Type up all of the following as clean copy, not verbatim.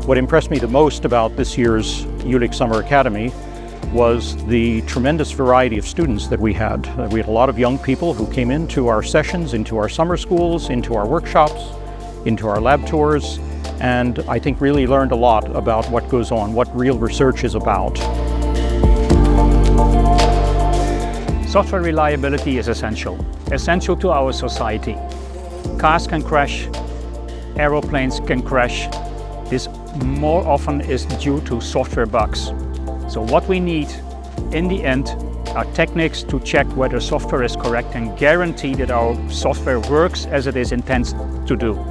What impressed me the most about this year's Jülich Summer Academy was the tremendous variety of students that we had. We had a lot of young people who came into our sessions, into our summer schools, into our workshops, into our lab tours, and I think really learned a lot about what goes on, what real research is about. Software reliability is essential to our society. Cars can crash, aeroplanes can crash. This more often is due to software bugs. So what we need in the end are techniques to check whether software is correct and guarantee that our software works as it is intended to do.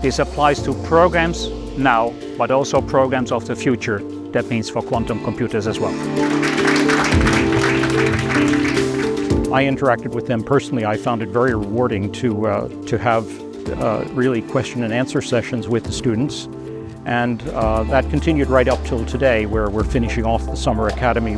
This applies to programs now, but also programs of the future. That means for quantum computers as well. I interacted with them personally. I found it very rewarding to have really question and answer sessions with the students. And that continued right up till today, where we're finishing off the Summer Academy.